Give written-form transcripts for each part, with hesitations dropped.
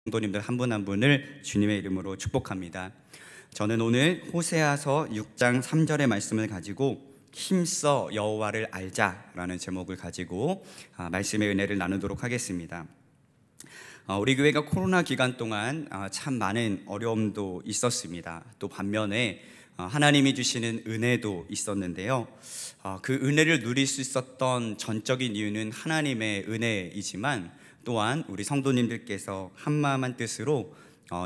성도님들 한 분 한 분을 주님의 이름으로 축복합니다. 저는 오늘 호세아서 6장 3절의 말씀을 가지고 힘써 여호와를 알자라는 제목을 가지고 말씀의 은혜를 나누도록 하겠습니다. 우리 교회가 코로나 기간 동안 참 많은 어려움도 있었습니다. 또 반면에 하나님이 주시는 은혜도 있었는데요. 그 은혜를 누릴 수 있었던 전적인 이유는 하나님의 은혜이지만 또한 우리 성도님들께서 한마음 한뜻으로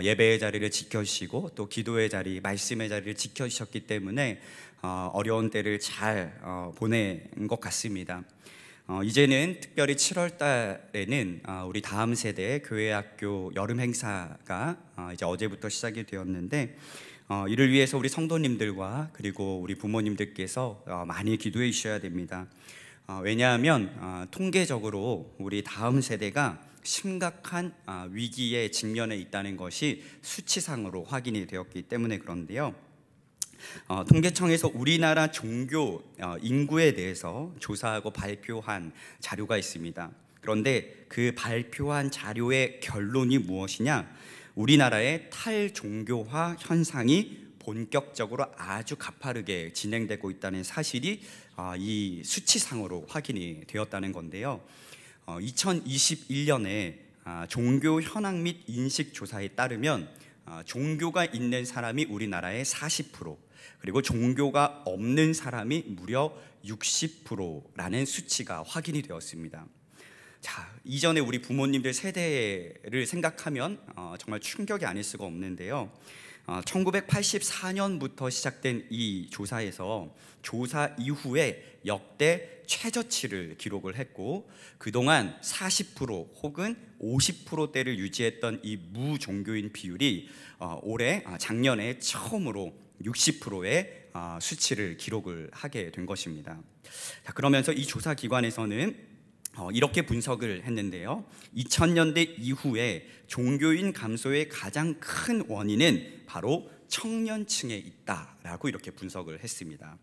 예배의 자리를 지켜주시고 또 기도의 자리, 말씀의 자리를 지켜주셨기 때문에 어려운 때를 잘 보낸 것 같습니다. 이제는 특별히 7월 달에는 우리 다음 세대 교회학교 여름 행사가 이제 어제부터 시작이 되었는데 이를 위해서 우리 성도님들과 그리고 우리 부모님들께서 많이 기도해 주셔야 됩니다. 왜냐하면 통계적으로 우리 다음 세대가 심각한 위기에 직면해 있다는 것이 수치상으로 확인이 되었기 때문에 그런데요. 통계청에서 우리나라 종교 인구에 대해서 조사하고 발표한 자료가 있습니다. 그런데 그 발표한 자료의 결론이 무엇이냐? 우리나라의 탈종교화 현상이 본격적으로 아주 가파르게 진행되고 있다는 사실이 이 수치상으로 확인이 되었다는 건데요. 2021년에 종교 현황 및 인식 조사에 따르면 종교가 있는 사람이 우리나라의 40%, 그리고 종교가 없는 사람이 무려 60%라는 수치가 확인이 되었습니다. 자, 이전에 우리 부모님들 세대를 생각하면 정말 충격이 아닐 수가 없는데요. 1984년부터 시작된 이 조사에서 조사 이후에 역대 최저치를 기록을 했고, 그동안 40% 혹은 50%대를 유지했던 이 무종교인 비율이 작년에 처음으로 60%의 수치를 기록을 하게 된 것입니다. 자, 그러면서 이 조사 기관에서는 이렇게 분석을 했는데요. 2000년대 이후에 종교인 감소의 가장 큰 원인은 바로 청년층에 있다라고 이렇게 분석을 했습니다.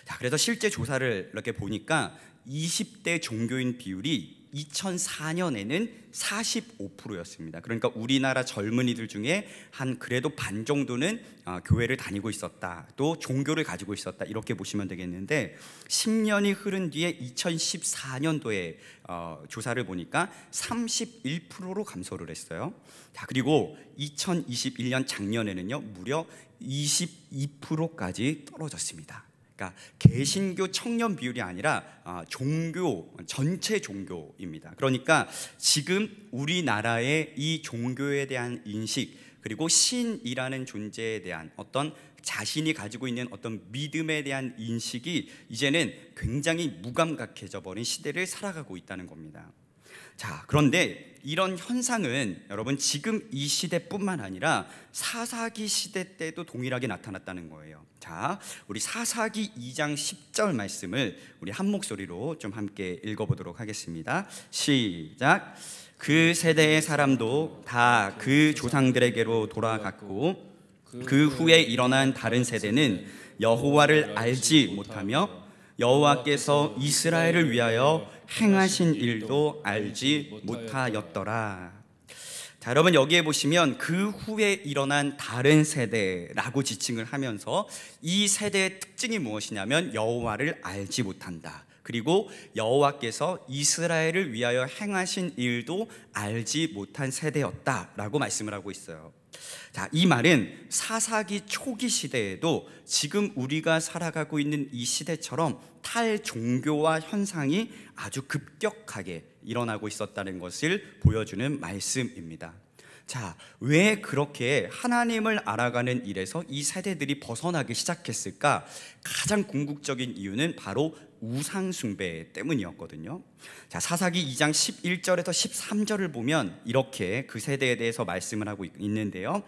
자, 그래서 실제 조사를 이렇게 보니까 20대 종교인 비율이 2004년에는 45%였습니다. 그러니까 우리나라 젊은이들 중에 한 그래도 반 정도는 교회를 다니고 있었다, 또 종교를 가지고 있었다, 이렇게 보시면 되겠는데 10년이 흐른 뒤에 2014년도에 조사를 보니까 31%로 감소를 했어요. 자, 그리고 2021년 작년에는요 무려 22%까지 떨어졌습니다. 그러니까 개신교 청년 비율이 아니라 종교, 전체 종교입니다. 그러니까 지금 우리나라의 이 종교에 대한 인식, 그리고 신이라는 존재에 대한 어떤 자신이 가지고 있는 어떤 믿음에 대한 인식이 이제는 굉장히 무감각해져 버린 시대를 살아가고 있다는 겁니다. 자, 그런데 이런 현상은 여러분 지금 이 시대뿐만 아니라 사사기 시대 때도 동일하게 나타났다는 거예요. 자, 우리 사사기 2장 10절 말씀을 우리 한 목소리로 좀 함께 읽어보도록 하겠습니다. 시작. 그 세대의 사람도 다 그 조상들에게로 돌아갔고 그 후에 일어난 다른 세대는 여호와를 알지 못하며 여호와께서 이스라엘을 위하여 행하신 일도 알지 못하였더라. 자, 여러분 여기에 보시면 그 후에 일어난 다른 세대라고 지칭을 하면서 이 세대의 특징이 무엇이냐면 여호와를 알지 못한다, 그리고 여호와께서 이스라엘을 위하여 행하신 일도 알지 못한 세대였다라고 말씀을 하고 있어요. 자, 이 말은 사사기 초기 시대에도 지금 우리가 살아가고 있는 이 시대처럼 탈종교화 현상이 아주 급격하게 일어나고 있었다는 것을 보여주는 말씀입니다. 자, 왜 그렇게 하나님을 알아가는 일에서 이 세대들이 벗어나기 시작했을까? 가장 궁극적인 이유는 바로 우상숭배 때문이었거든요. 자, 사사기 2장 11절에서 13절을 보면 이렇게 그 세대에 대해서 말씀을 하고 있는데요.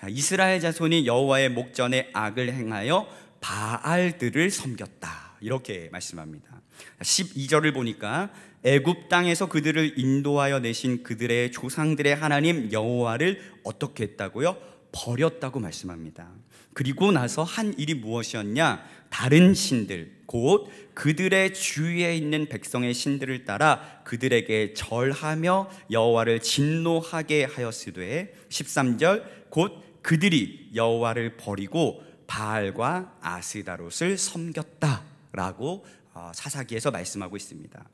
이스라엘 자손이 여호와의 목전에 악을 행하여 바알들을 섬겼다, 이렇게 말씀합니다. 12절을 보니까 애굽 땅에서 그들을 인도하여 내신 그들의 조상들의 하나님 여호와를 어떻게 했다고요? 버렸다고 말씀합니다. 그리고 나서 한 일이 무엇이었냐? 다른 신들, 곧 그들의 주위에 있는 백성의 신들을 따라 그들에게 절하며 여호와를 진노하게 하였으되 13절 곧 그들이 여호와를 버리고 바알과 아스다롯을 섬겼다라고 사사기에서 말씀하고 있습니다.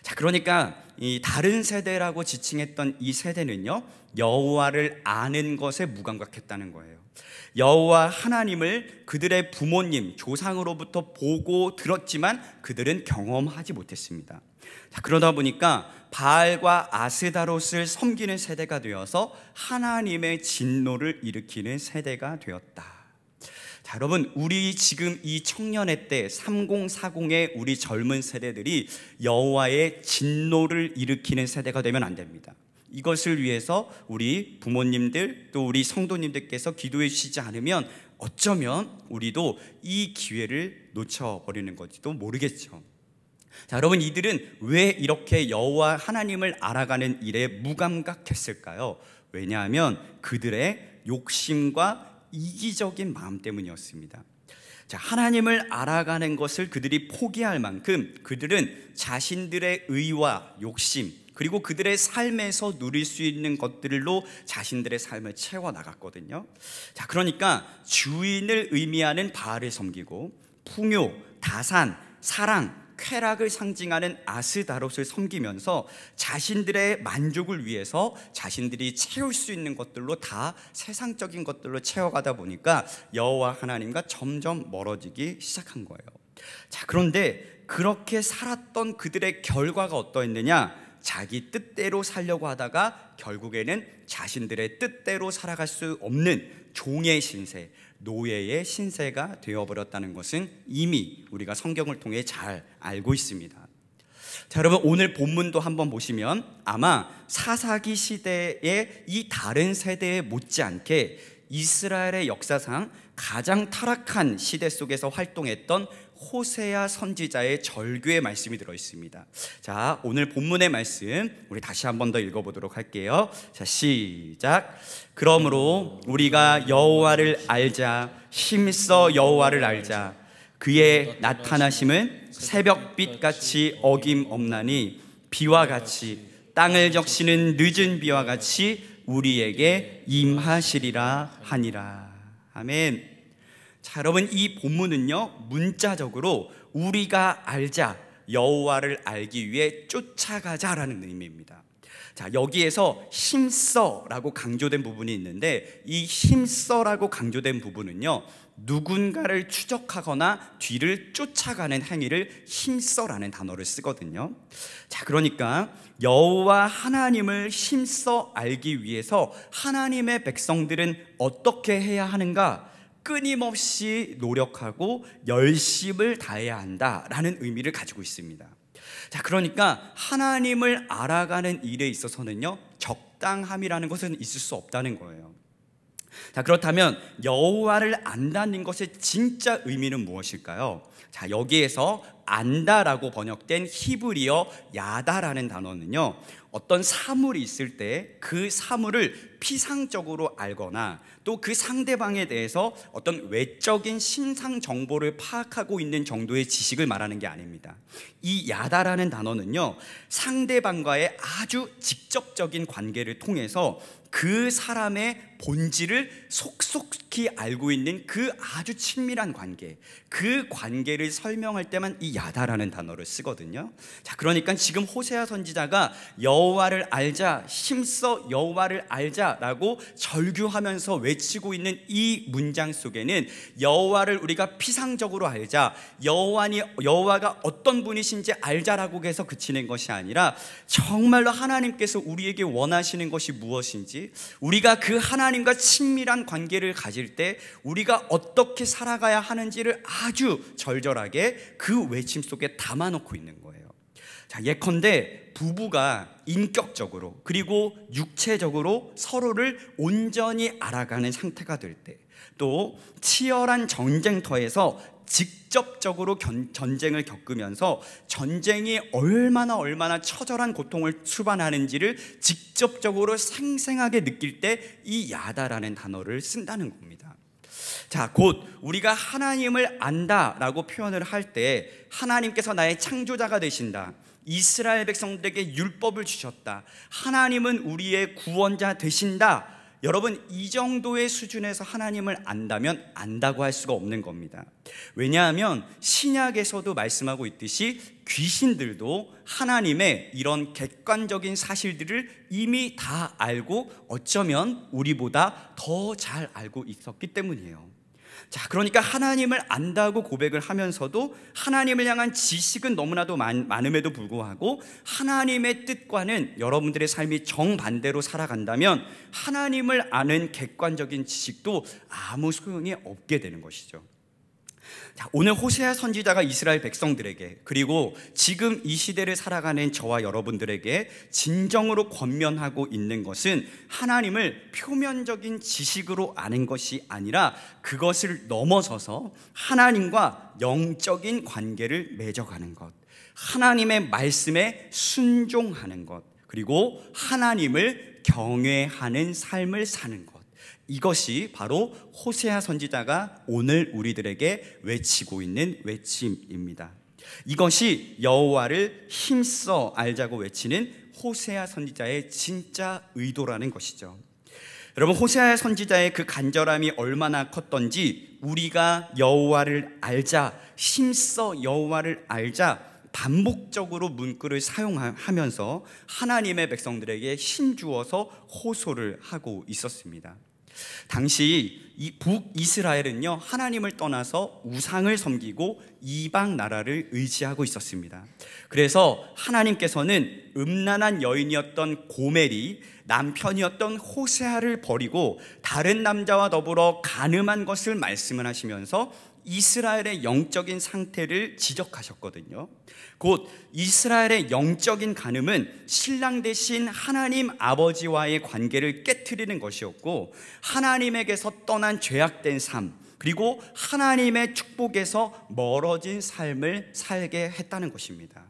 자, 그러니까 이 다른 세대라고 지칭했던 이 세대는요, 여호와를 아는 것에 무감각했다는 거예요. 여호와 하나님을 그들의 부모님, 조상으로부터 보고 들었지만 그들은 경험하지 못했습니다. 자, 그러다 보니까 바알과 아스다롯을 섬기는 세대가 되어서 하나님의 진노를 일으키는 세대가 되었다. 자, 여러분, 우리 지금 이 청년의 때 3040의 우리 젊은 세대들이 여호와의 진노를 일으키는 세대가 되면 안 됩니다. 이것을 위해서 우리 부모님들 또 우리 성도님들께서 기도해 주시지 않으면 어쩌면 우리도 이 기회를 놓쳐버리는 건지도 모르겠죠. 자, 여러분, 이들은 왜 이렇게 여호와 하나님을 알아가는 일에 무감각했을까요? 왜냐하면 그들의 욕심과 이기적인 마음 때문이었습니다. 자, 하나님을 알아가는 것을 그들이 포기할 만큼 그들은 자신들의 의와 욕심, 그리고 그들의 삶에서 누릴 수 있는 것들로 자신들의 삶을 채워나갔거든요. 자, 그러니까 주인을 의미하는 바알을 섬기고 풍요, 다산, 사랑, 쾌락을 상징하는 아스다롯을 섬기면서 자신들의 만족을 위해서 자신들이 채울 수 있는 것들로 다 세상적인 것들로 채워가다 보니까 여호와 하나님과 점점 멀어지기 시작한 거예요. 자, 그런데 그렇게 살았던 그들의 결과가 어떠했느냐? 자기 뜻대로 살려고 하다가 결국에는 자신들의 뜻대로 살아갈 수 없는 종의 신세, 노예의 신세가 되어버렸다는 것은 이미 우리가 성경을 통해 잘 알고 있습니다. 자, 여러분, 오늘 본문도 한번 보시면 아마 사사기 시대의 이 다른 세대에 못지않게 이스라엘의 역사상 가장 타락한 시대 속에서 활동했던 호세아 선지자의 절규의 말씀이 들어 있습니다. 자, 오늘 본문의 말씀 우리 다시 한 번 더 읽어보도록 할게요. 자, 시작. 그러므로 우리가 여호와를 알자, 힘써 여호와를 알자. 그의 나타나심은 새벽빛같이 어김없나니 비와 같이 땅을 적시는 늦은 비와 같이 우리에게 임하시리라 하니라. 아멘. 자, 여러분, 이 본문은요, 문자적으로 우리가 알자, 여호와를 알기 위해 쫓아가자라는 의미입니다. 자, 여기에서 힘써라고 강조된 부분이 있는데 이 힘써라고 강조된 부분은요, 누군가를 추적하거나 뒤를 쫓아가는 행위를 힘써라는 단어를 쓰거든요. 자, 그러니까 여호와 하나님을 힘써 알기 위해서 하나님의 백성들은 어떻게 해야 하는가? 끊임없이 노력하고 열심을 다해야 한다라는 의미를 가지고 있습니다. 자, 그러니까 하나님을 알아가는 일에 있어서는요, 적당함이라는 것은 있을 수 없다는 거예요. 자, 그렇다면 여호와를 안다는 것의 진짜 의미는 무엇일까요? 자, 여기에서 안다라고 번역된 히브리어 야다라는 단어는요, 어떤 사물이 있을 때 그 사물을 피상적으로 알거나 또 그 상대방에 대해서 어떤 외적인 신상 정보를 파악하고 있는 정도의 지식을 말하는 게 아닙니다. 이 야다라는 단어는요, 상대방과의 아주 직접적인 관계를 통해서 그 사람의 본질을 속속히 알고 있는 그 아주 친밀한 관계, 그 관계를 설명할 때만 이 야다라는 단어를 쓰거든요. 자, 그러니까 지금 호세아 선지자가 여호와를 알자, 힘써 여호와를 알자라고 절규하면서 외치고 있는 이 문장 속에는 여호와를 우리가 피상적으로 알자, 여호와가 어떤 분이신지 알자라고 해서 그치는 것이 아니라 정말로 하나님께서 우리에게 원하시는 것이 무엇인지, 우리가 그 하나님과 친밀한 관계를 가질 때 우리가 어떻게 살아가야 하는지를 아주 절절하게 그 외침 속에 담아놓고 있는 거예요. 자, 예컨대 부부가 인격적으로 그리고 육체적으로 서로를 온전히 알아가는 상태가 될 때, 또 치열한 전쟁터에서 직접적으로 전쟁을 겪으면서 전쟁이 얼마나 처절한 고통을 수반하는지를 직접적으로 생생하게 느낄 때 이 야다라는 단어를 쓴다는 겁니다. 자, 곧 우리가 하나님을 안다라고 표현을 할 때 하나님께서 나의 창조자가 되신다, 이스라엘 백성들에게 율법을 주셨다, 하나님은 우리의 구원자 되신다, 여러분 이 정도의 수준에서 하나님을 안다면 안다고 할 수가 없는 겁니다. 왜냐하면 신약에서도 말씀하고 있듯이 귀신들도 하나님의 이런 객관적인 사실들을 이미 다 알고 어쩌면 우리보다 더 잘 알고 있었기 때문이에요. 자, 그러니까 하나님을 안다고 고백을 하면서도 하나님을 향한 지식은 너무나도 많음에도 불구하고 하나님의 뜻과는 여러분들의 삶이 정반대로 살아간다면 하나님을 아는 객관적인 지식도 아무 소용이 없게 되는 것이죠. 자, 오늘 호세아 선지자가 이스라엘 백성들에게, 그리고 지금 이 시대를 살아가는 저와 여러분들에게 진정으로 권면하고 있는 것은 하나님을 표면적인 지식으로 아는 것이 아니라 그것을 넘어서서 하나님과 영적인 관계를 맺어가는 것, 하나님의 말씀에 순종하는 것, 그리고 하나님을 경외하는 삶을 사는 것, 이것이 바로 호세아 선지자가 오늘 우리들에게 외치고 있는 외침입니다. 이것이 여호와를 힘써 알자고 외치는 호세아 선지자의 진짜 의도라는 것이죠. 여러분, 호세아 선지자의 그 간절함이 얼마나 컸던지 우리가 여호와를 알자, 힘써 여호와를 알자 반복적으로 문구를 사용하면서 하나님의 백성들에게 힘주어서 호소를 하고 있었습니다. 당시 이 북이스라엘은요, 하나님을 떠나서 우상을 섬기고 이방 나라를 의지하고 있었습니다. 그래서 하나님께서는 음란한 여인이었던 고멜이 남편이었던 호세아를 버리고 다른 남자와 더불어 간음한 것을 말씀을 하시면서 이스라엘의 영적인 상태를 지적하셨거든요. 곧 이스라엘의 영적인 간음은 신랑 대신 하나님 아버지와의 관계를 깨트리는 것이었고, 하나님에게서 떠난 죄악된 삶, 그리고 하나님의 축복에서 멀어진 삶을 살게 했다는 것입니다.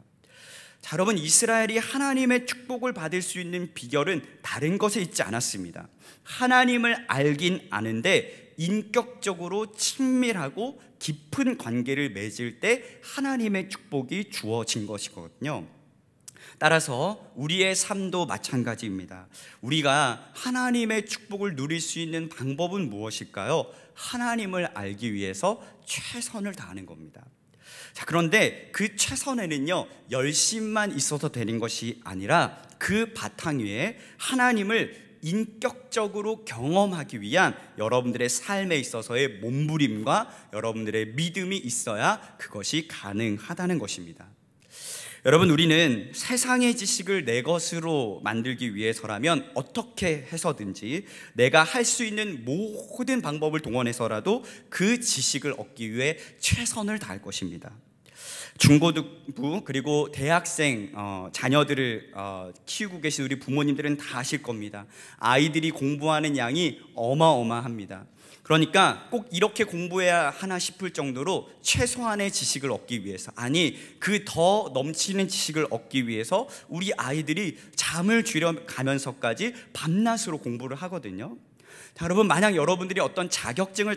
자, 여러분, 이스라엘이 하나님의 축복을 받을 수 있는 비결은 다른 것에 있지 않았습니다. 하나님을 알긴 아는데 인격적으로 친밀하고 깊은 관계를 맺을 때 하나님의 축복이 주어진 것이거든요. 따라서 우리의 삶도 마찬가지입니다. 우리가 하나님의 축복을 누릴 수 있는 방법은 무엇일까요? 하나님을 알기 위해서 최선을 다하는 겁니다. 자, 그런데 그 최선에는요, 열심만 있어서 되는 것이 아니라 그 바탕 위에 하나님을 인격적으로 경험하기 위한 여러분들의 삶에 있어서의 몸부림과 여러분들의 믿음이 있어야 그것이 가능하다는 것입니다. 여러분, 우리는 세상의 지식을 내 것으로 만들기 위해서라면 어떻게 해서든지 내가 할 수 있는 모든 방법을 동원해서라도 그 지식을 얻기 위해 최선을 다할 것입니다. 중고등부 그리고 대학생 자녀들을 키우고 계신 우리 부모님들은 다 아실 겁니다. 아이들이 공부하는 양이 어마어마합니다. 그러니까 꼭 이렇게 공부해야 하나 싶을 정도로 최소한의 지식을 얻기 위해서, 아니 그 더 넘치는 지식을 얻기 위해서 우리 아이들이 잠을 줄여가면서까지 밤낮으로 공부를 하거든요. 자, 여러분, 만약 여러분들이 어떤 자격증을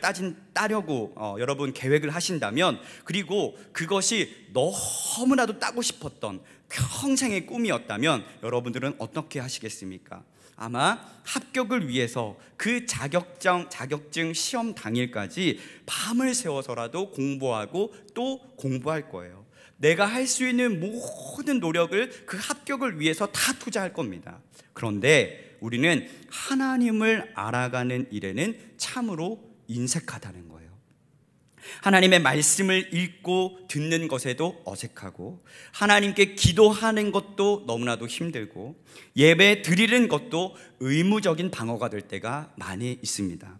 따려고 여러분 계획을 하신다면, 그리고 그것이 너무나도 따고 싶었던 평생의 꿈이었다면 여러분들은 어떻게 하시겠습니까? 아마 합격을 위해서 그 자격증 시험 당일까지 밤을 새워서라도 공부하고 또 공부할 거예요. 내가 할 수 있는 모든 노력을 그 합격을 위해서 다 투자할 겁니다. 그런데 우리는 하나님을 알아가는 일에는 참으로 인색하다는 거예요. 하나님의 말씀을 읽고 듣는 것에도 어색하고, 하나님께 기도하는 것도 너무나도 힘들고, 예배 드리는 것도 의무적인 방어가 될 때가 많이 있습니다.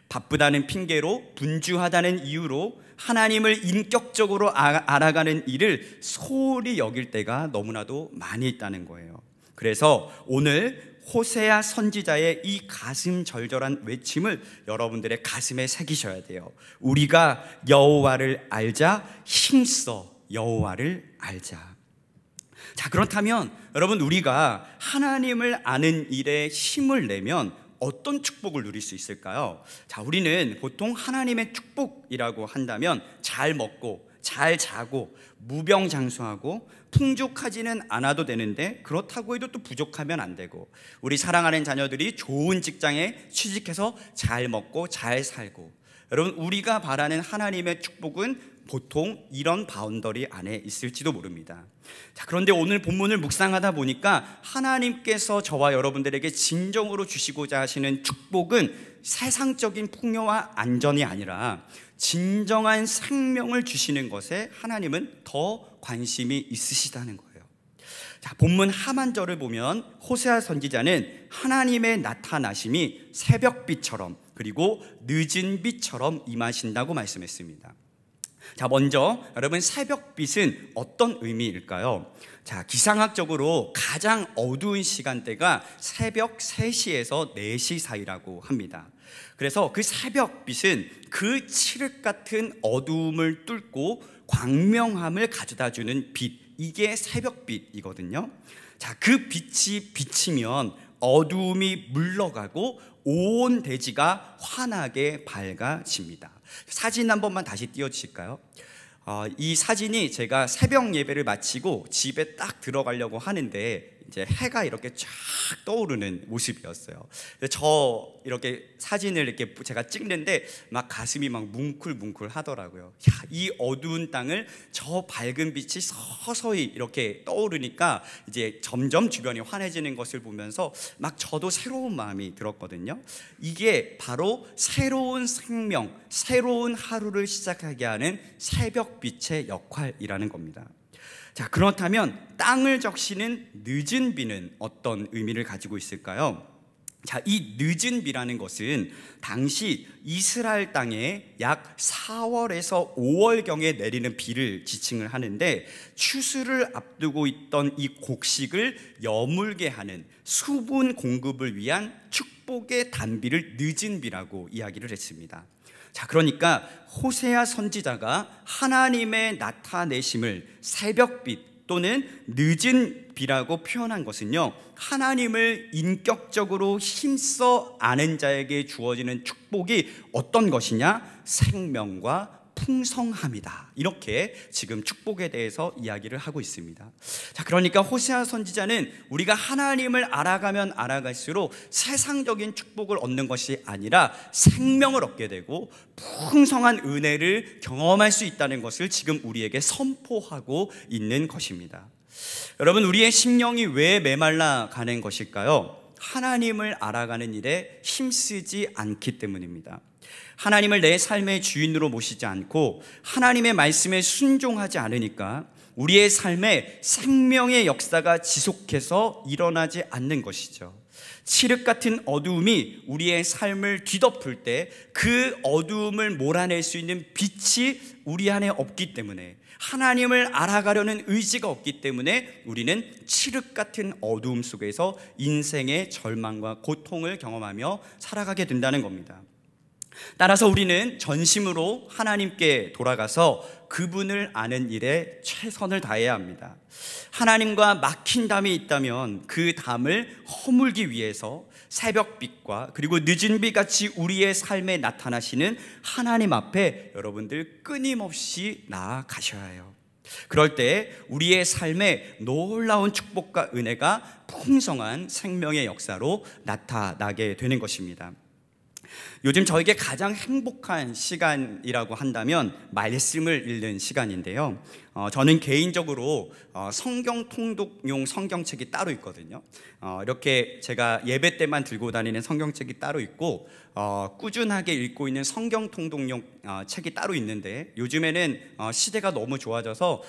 바쁘다는 핑계로, 분주하다는 이유로 하나님을 인격적으로 알아가는 일을 소홀히 여길 때가 너무나도 많이 있다는 거예요. 그래서 오늘 호세아 선지자의 이 가슴 절절한 외침을 여러분들의 가슴에 새기셔야 돼요. 우리가 여호와를 알자, 힘써 여호와를 알자. 자, 그렇다면 여러분, 우리가 하나님을 아는 일에 힘을 내면 어떤 축복을 누릴 수 있을까요? 자, 우리는 보통 하나님의 축복이라고 한다면 잘 먹고 잘 자고 무병장수하고 풍족하지는 않아도 되는데, 그렇다고 해도 또 부족하면 안 되고, 우리 사랑하는 자녀들이 좋은 직장에 취직해서 잘 먹고 잘 살고. 여러분, 우리가 바라는 하나님의 축복은 보통 이런 바운더리 안에 있을지도 모릅니다. 자, 그런데 오늘 본문을 묵상하다 보니까 하나님께서 저와 여러분들에게 진정으로 주시고자 하시는 축복은 세상적인 풍요와 안전이 아니라 진정한 생명을 주시는 것에 하나님은 더 관심이 있으시다는 거예요. 자, 본문 하반절을 보면 호세아 선지자는 하나님의 나타나심이 새벽빛처럼 그리고 늦은 빛처럼 임하신다고 말씀했습니다. 자, 먼저 여러분, 새벽빛은 어떤 의미일까요? 자, 기상학적으로 가장 어두운 시간대가 새벽 3시에서 4시 사이라고 합니다. 그래서 그 새벽빛은 그 칠흑 같은 어두움을 뚫고 광명함을 가져다주는 빛, 이게 새벽빛이거든요. 자, 그 빛이 비치면 어두움이 물러가고 온 대지가 환하게 밝아집니다. 사진 한 번만 다시 띄워주실까요? 이 사진이 제가 새벽 예배를 마치고 집에 딱 들어가려고 하는데 이제 해가 이렇게 쫙 떠오르는 모습이었어요. 저 이렇게 사진을 이렇게 제가 찍는데 막 가슴이 막 뭉클뭉클 하더라고요. 야, 이 어두운 땅을 저 밝은 빛이 서서히 이렇게 떠오르니까 이제 점점 주변이 환해지는 것을 보면서 막 저도 새로운 마음이 들었거든요. 이게 바로 새로운 생명, 새로운 하루를 시작하게 하는 새벽빛의 역할이라는 겁니다. 자, 그렇다면 땅을 적시는 늦은 비는 어떤 의미를 가지고 있을까요? 자, 이 늦은 비라는 것은 당시 이스라엘 땅에 약 4월에서 5월경에 내리는 비를 지칭을 하는데, 추수를 앞두고 있던 이 곡식을 여물게 하는 수분 공급을 위한 축복의 단비를 늦은 비라고 이야기를 했습니다. 자, 그러니까 호세아 선지자가 하나님의 나타내심을 새벽빛 또는 늦은 비라고 표현한 것은요, 하나님을 인격적으로 힘써 아는 자에게 주어지는 축복이 어떤 것이냐? 생명과 풍성함이다. 이렇게 지금 축복에 대해서 이야기를 하고 있습니다. 자, 그러니까 호세아 선지자는 우리가 하나님을 알아가면 알아갈수록 세상적인 축복을 얻는 것이 아니라 생명을 얻게 되고 풍성한 은혜를 경험할 수 있다는 것을 지금 우리에게 선포하고 있는 것입니다. 여러분, 우리의 심령이 왜 메말라 가는 것일까요? 하나님을 알아가는 일에 힘쓰지 않기 때문입니다. 하나님을 내 삶의 주인으로 모시지 않고 하나님의 말씀에 순종하지 않으니까 우리의 삶에 생명의 역사가 지속해서 일어나지 않는 것이죠. 칠흑 같은 어두움이 우리의 삶을 뒤덮을 때 그 어두움을 몰아낼 수 있는 빛이 우리 안에 없기 때문에, 하나님을 알아가려는 의지가 없기 때문에 우리는 칠흑 같은 어두움 속에서 인생의 절망과 고통을 경험하며 살아가게 된다는 겁니다. 따라서 우리는 전심으로 하나님께 돌아가서 그분을 아는 일에 최선을 다해야 합니다. 하나님과 막힌 담이 있다면 그 담을 허물기 위해서 새벽빛과 그리고 늦은 빛같이 우리의 삶에 나타나시는 하나님 앞에 여러분들 끊임없이 나아가셔야 해요. 그럴 때 우리의 삶에 놀라운 축복과 은혜가 풍성한 생명의 역사로 나타나게 되는 것입니다. 요즘 저에게 가장 행복한 시간이라고 한다면 말씀을 읽는 시간인데요. 저는 개인적으로 성경 통독용 성경책이 따로 있거든요. 이렇게 제가 예배 때만 들고 다니는 성경책이 따로 있고, 꾸준하게 읽고 있는 성경 통독용 책이 따로 있는데, 요즘에는 시대가 너무 좋아져서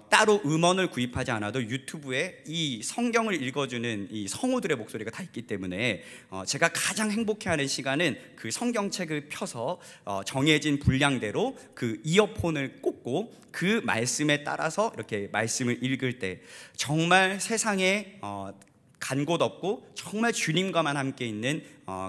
따로 음원을 구입하지 않아도 유튜브에 이 성경을 읽어주는 이 성우들의 목소리가 다 있기 때문에 제가 가장 행복해하는 시간은 그 성경책을 펴서 정해진 분량대로 그 이어폰을 꽂고 그 말씀에 따라서 이렇게 말씀을 읽을 때 정말 세상에 간 곳 없고 정말 주님과만 함께 있는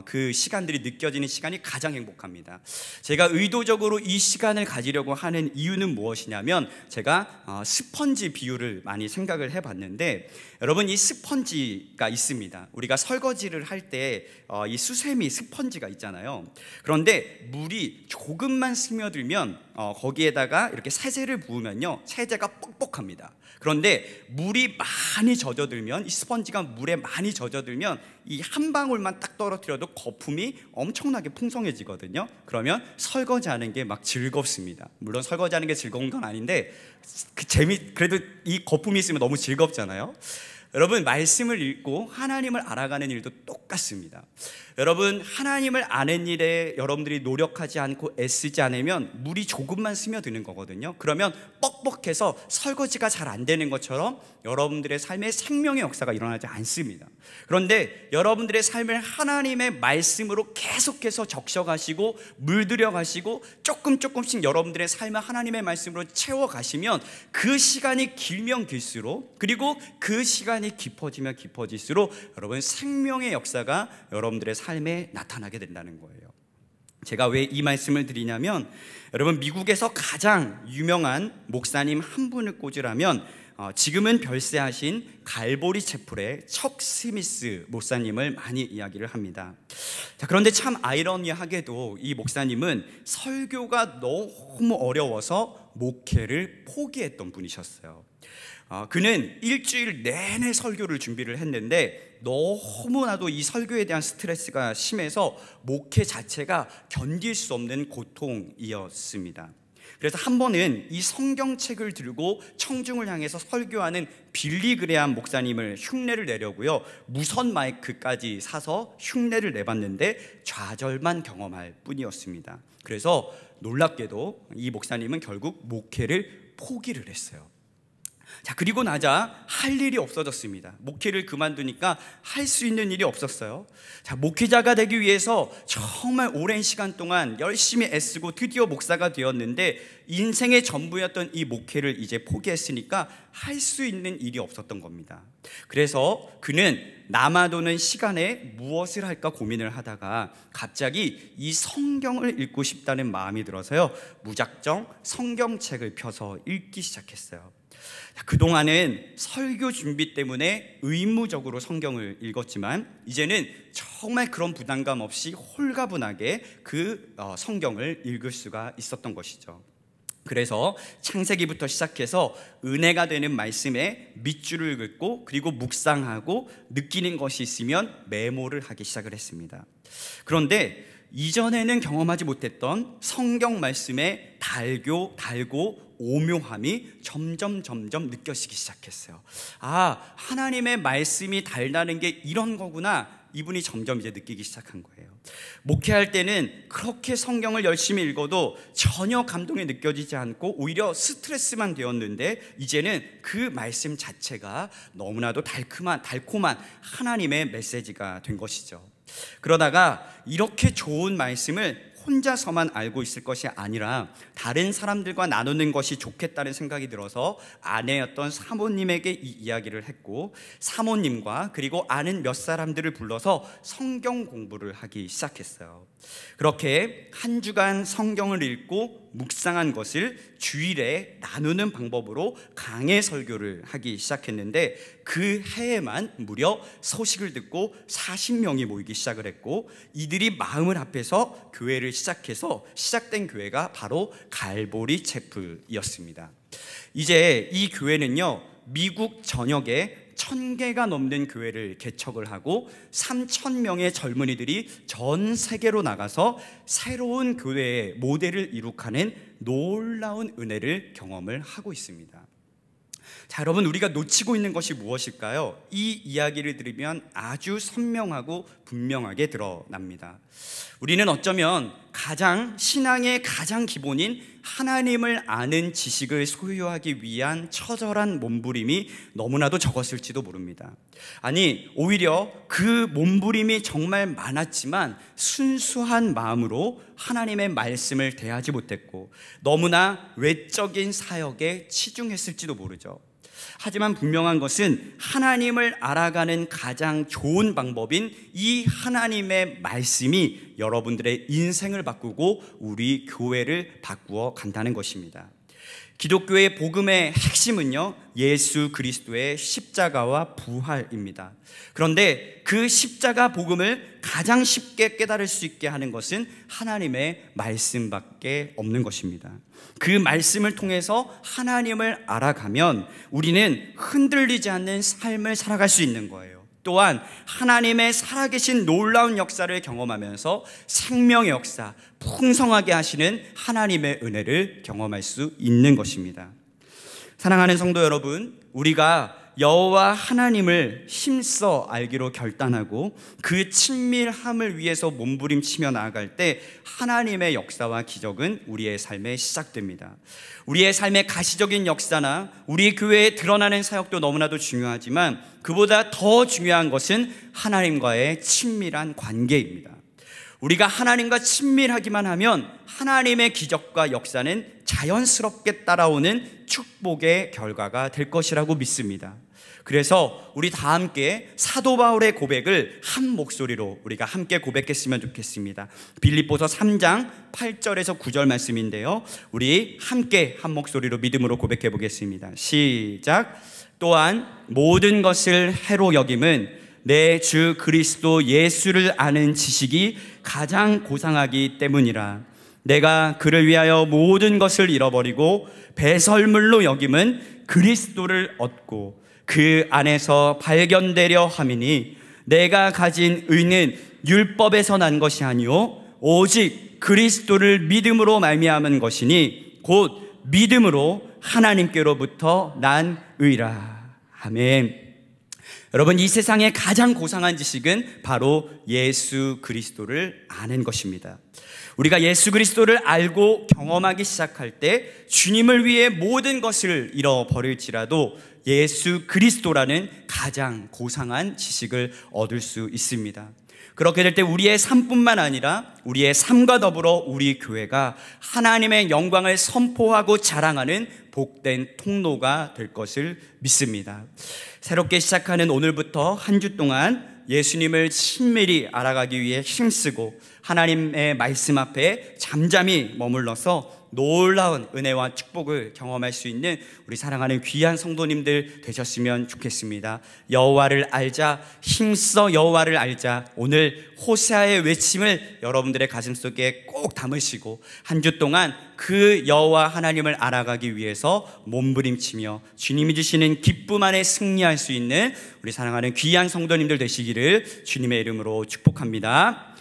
그 시간들이 느껴지는 시간이 가장 행복합니다. 제가 의도적으로 이 시간을 가지려고 하는 이유는 무엇이냐면, 제가 스펀지 비유를 많이 생각을 해봤는데, 여러분, 이 스펀지가 있습니다. 우리가 설거지를 할 때 이 수세미 스펀지가 있잖아요. 그런데 물이 조금만 스며들면 거기에다가 이렇게 세제를 부으면요, 세제가 뻑뻑합니다. 그런데 물이 많이 젖어들면, 이 스펀지가 물에 많이 젖어들면 이 한 방울만 딱 떨어뜨려도 거품이 엄청나게 풍성해지거든요. 그러면 설거지하는 게 막 즐겁습니다. 물론 설거지하는 게 즐거운 건 아닌데 그래도 이 거품이 있으면 너무 즐겁잖아요. 여러분, 말씀을 읽고 하나님을 알아가는 일도 똑같습니다. 여러분, 하나님을 아는 일에 여러분들이 노력하지 않고 애쓰지 않으면 물이 조금만 스며드는 거거든요. 그러면 뻑뻑해서 설거지가 잘 안 되는 것처럼 여러분들의 삶에 생명의 역사가 일어나지 않습니다. 그런데 여러분들의 삶을 하나님의 말씀으로 계속해서 적셔가시고 물들여가시고 조금씩 여러분들의 삶을 하나님의 말씀으로 채워가시면, 그 시간이 길면 길수록, 그리고 그 시간이 깊어지면 깊어질수록 여러분, 생명의 역사가 여러분들의 삶에 나타나게 된다는 거예요. 제가 왜 이 말씀을 드리냐면, 여러분, 미국에서 가장 유명한 목사님 한 분을 꽂으라면 지금은 별세하신 갈보리 채플의 척 스미스 목사님을 많이 이야기를 합니다. 자, 그런데 참 아이러니하게도 이 목사님은 설교가 너무 어려워서 목회를 포기했던 분이셨어요. 그는 일주일 내내 설교를 준비를 했는데 너무나도 이 설교에 대한 스트레스가 심해서 목회 자체가 견딜 수 없는 고통이었습니다. 그래서 한 번은 이 성경책을 들고 청중을 향해서 설교하는 빌리 그레함 목사님을 흉내를 내려고요, 무선 마이크까지 사서 흉내를 내봤는데 좌절만 경험할 뿐이었습니다. 그래서 놀랍게도 이 목사님은 결국 목회를 포기를 했어요. 자, 그리고 나자 할 일이 없어졌습니다. 목회를 그만두니까 할 수 있는 일이 없었어요. 자, 목회자가 되기 위해서 정말 오랜 시간 동안 열심히 애쓰고 드디어 목사가 되었는데, 인생의 전부였던 이 목회를 이제 포기했으니까 할 수 있는 일이 없었던 겁니다. 그래서 그는 남아도는 시간에 무엇을 할까 고민을 하다가 갑자기 이 성경을 읽고 싶다는 마음이 들어서요, 무작정 성경책을 펴서 읽기 시작했어요. 그동안은 설교 준비 때문에 의무적으로 성경을 읽었지만, 이제는 정말 그런 부담감 없이 홀가분하게 그 성경을 읽을 수가 있었던 것이죠. 그래서 창세기부터 시작해서 은혜가 되는 말씀에 밑줄을 긋고, 그리고 묵상하고 느끼는 것이 있으면 메모를 하기 시작을 했습니다. 그런데 이전에는 경험하지 못했던 성경 말씀의 달고 오묘함이 점점 느껴지기 시작했어요. 하나님의 말씀이 달다는 게 이런 거구나, 이분이 점점 이제 느끼기 시작한 거예요. 목회할 때는 그렇게 성경을 열심히 읽어도 전혀 감동이 느껴지지 않고 오히려 스트레스만 되었는데, 이제는 그 말씀 자체가 너무나도 달콤한 하나님의 메시지가 된 것이죠. 그러다가 이렇게 좋은 말씀을 혼자서만 알고 있을 것이 아니라 다른 사람들과 나누는 것이 좋겠다는 생각이 들어서 아내였던 사모님에게 이 이야기를 했고, 사모님과 그리고 아는 몇 사람들을 불러서 성경 공부를 하기 시작했어요. 그렇게 한 주간 성경을 읽고 묵상한 것을 주일에 나누는 방법으로 강해 설교를 하기 시작했는데, 그 해에만 무려 소식을 듣고 40명이 모이기 시작을 했고, 이들이 마음을 합해서 교회를 시작해서 시작된 교회가 바로 갈보리 채플이었습니다. 이제 이 교회는요, 미국 전역에 1000개가 넘는 교회를 개척을 하고 3000명의 젊은이들이 전 세계로 나가서 새로운 교회의 모델을 이룩하는 놀라운 은혜를 경험을 하고 있습니다. 자, 여러분, 우리가 놓치고 있는 것이 무엇일까요? 이 이야기를 들으면 아주 선명하고 분명하게 드러납니다. 우리는 어쩌면 신앙의 가장 기본인 하나님을 아는 지식을 소유하기 위한 처절한 몸부림이 너무나도 적었을지도 모릅니다. 아니, 오히려 그 몸부림이 정말 많았지만 순수한 마음으로 하나님의 말씀을 대하지 못했고 너무나 외적인 사역에 치중했을지도 모르죠. 하지만 분명한 것은 하나님을 알아가는 가장 좋은 방법인 이 하나님의 말씀이 여러분들의 인생을 바꾸고 우리 교회를 바꾸어 간다는 것입니다. 기독교의 복음의 핵심은요, 예수 그리스도의 십자가와 부활입니다. 그런데 그 십자가 복음을 가장 쉽게 깨달을 수 있게 하는 것은 하나님의 말씀밖에 없는 것입니다. 그 말씀을 통해서 하나님을 알아가면 우리는 흔들리지 않는 삶을 살아갈 수 있는 거예요. 또한 하나님의 살아계신 놀라운 역사를 경험하면서 생명의 역사, 풍성하게 하시는 하나님의 은혜를 경험할 수 있는 것입니다. 사랑하는 성도 여러분, 우리가 여호와 하나님을 힘써 알기로 결단하고 그 친밀함을 위해서 몸부림치며 나아갈 때 하나님의 역사와 기적은 우리의 삶에 시작됩니다. 우리의 삶의 가시적인 역사나 우리 교회에 드러나는 사역도 너무나도 중요하지만 그보다 더 중요한 것은 하나님과의 친밀한 관계입니다. 우리가 하나님과 친밀하기만 하면 하나님의 기적과 역사는 자연스럽게 따라오는 축복의 결과가 될 것이라고 믿습니다. 그래서 우리 다 함께 사도 바울의 고백을 한 목소리로 우리가 함께 고백했으면 좋겠습니다. 빌립보서 3장 8절에서 9절 말씀인데요, 우리 함께 한 목소리로 믿음으로 고백해 보겠습니다. 시작. 또한 모든 것을 해로 여김은 내 주 그리스도 예수를 아는 지식이 가장 고상하기 때문이라. 내가 그를 위하여 모든 것을 잃어버리고 배설물로 여김은 그리스도를 얻고 그 안에서 발견되려 함이니 내가 가진 의는 율법에서 난 것이 아니요 오직 그리스도를 믿음으로 말미암은 것이니 곧 믿음으로 하나님께로부터 난 의라. 아멘. 여러분, 이 세상의 가장 고상한 지식은 바로 예수 그리스도를 아는 것입니다. 우리가 예수 그리스도를 알고 경험하기 시작할 때 주님을 위해 모든 것을 잃어버릴지라도 예수 그리스도라는 가장 고상한 지식을 얻을 수 있습니다. 그렇게 될 때 우리의 삶뿐만 아니라 우리의 삶과 더불어 우리 교회가 하나님의 영광을 선포하고 자랑하는 복된 통로가 될 것을 믿습니다. 새롭게 시작하는 오늘부터 한 주 동안 예수님을 친밀히 알아가기 위해 힘쓰고 하나님의 말씀 앞에 잠잠히 머물러서 놀라운 은혜와 축복을 경험할 수 있는 우리 사랑하는 귀한 성도님들 되셨으면 좋겠습니다. 여호와를 알자, 힘써 여호와를 알자. 오늘 호세아의 외침을 여러분들의 가슴속에 꼭 담으시고 한 주 동안 그 여호와 하나님을 알아가기 위해서 몸부림치며 주님이 주시는 기쁨 안에 승리할 수 있는 우리 사랑하는 귀한 성도님들 되시기를 주님의 이름으로 축복합니다.